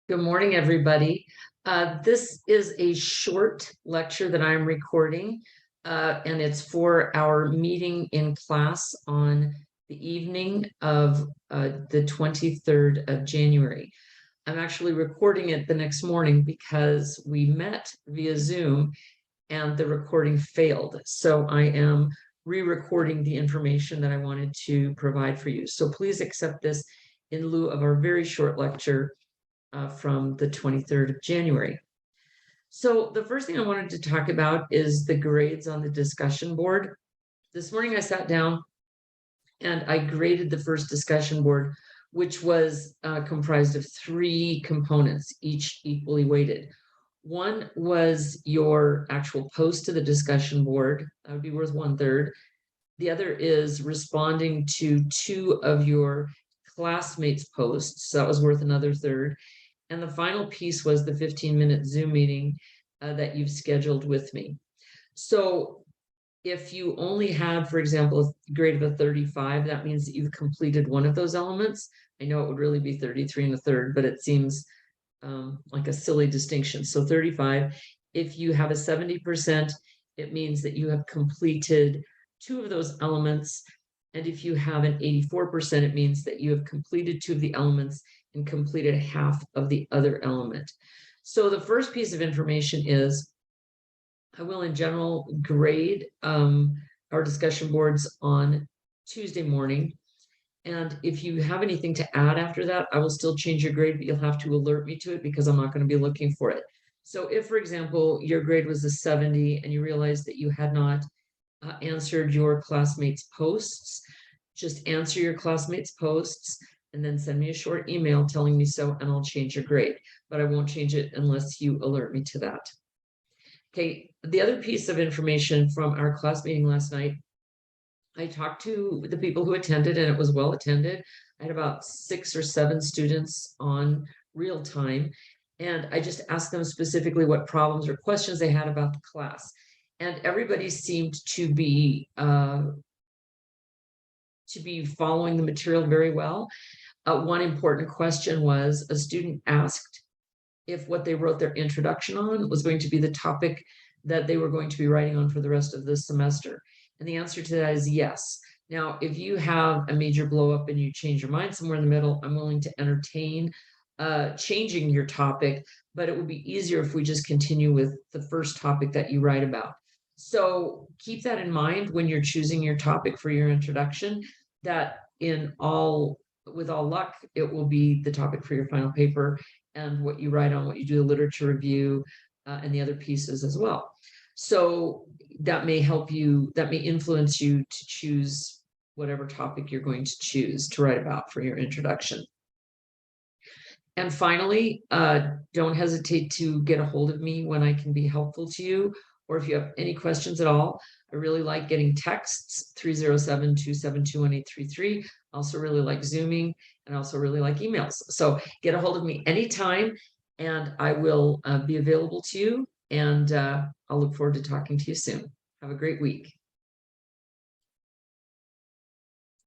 Good morning, everybody. This is a short lecture that I'm recording, and it's for our meeting in class on the evening of the 23rd of January. I'm actually recording it the next morning because we met via Zoom and the recording failed. So I am re-recording the information that I wanted to provide for you. So please accept this in lieu of our very short lecture from the 23rd of January. So the first thing I wanted to talk about is the grades on the discussion board. This morning I sat down and I graded the first discussion board, which was comprised of 3 components, each equally weighted. One was your actual post to the discussion board. That would be worth 1/3. The other is responding to 2 of your classmates' posts. So that was worth another 1/3. And the final piece was the 15-minute Zoom meeting that you've scheduled with me. So if you only had, for example, a grade of a 35, that means that you've completed one of those elements. I know it would really be 33 1/3, but it seems like a silly distinction. So 35, if you have a 70%, it means that you have completed 2 of those elements. And if you have an 84%, it means that you have completed 2 of the elements and completed half of the other element. So the first piece of information is I will in general grade our discussion boards on Tuesday morning. And if you have anything to add after that, I will still change your grade, but you'll have to alert me to it because I'm not going to be looking for it. So if, for example, your grade was a 70 and you realized that you had not answered your classmates' posts, just answer your classmates' posts and then send me a short email telling me so, and I'll change your grade. But I won't change it unless you alert me to that. Okay, the other piece of information from our class meeting last night, I talked to the people who attended and it was well attended. I had about 6 or 7 students on real time. And I just asked them specifically what problems or questions they had about the class. And everybody seemed to be following the material very well. One important question was a student asked if what they wrote their introduction on was going to be the topic that they were going to be writing on for the rest of the semester. And the answer to that is yes. Now, if you have a major blow up and you change your mind somewhere in the middle, I'm willing to entertain changing your topic, but it would be easier if we just continue with the first topic that you write about. So keep that in mind when you're choosing your topic for your introduction, that with all luck, it will be the topic for your final paper and what you write on, what you do, the literature review, and the other pieces as well. So that may help you, that may influence you to choose whatever topic you're going to choose to write about for your introduction. And finally, don't hesitate to get a hold of me when I can be helpful to you, or if you have any questions at all. I really like getting texts, 307-272-1833. I also really like Zooming, and I also really like emails. So get a hold of me anytime, and I will be available to you, and I'll look forward to talking to you soon. Have a great week.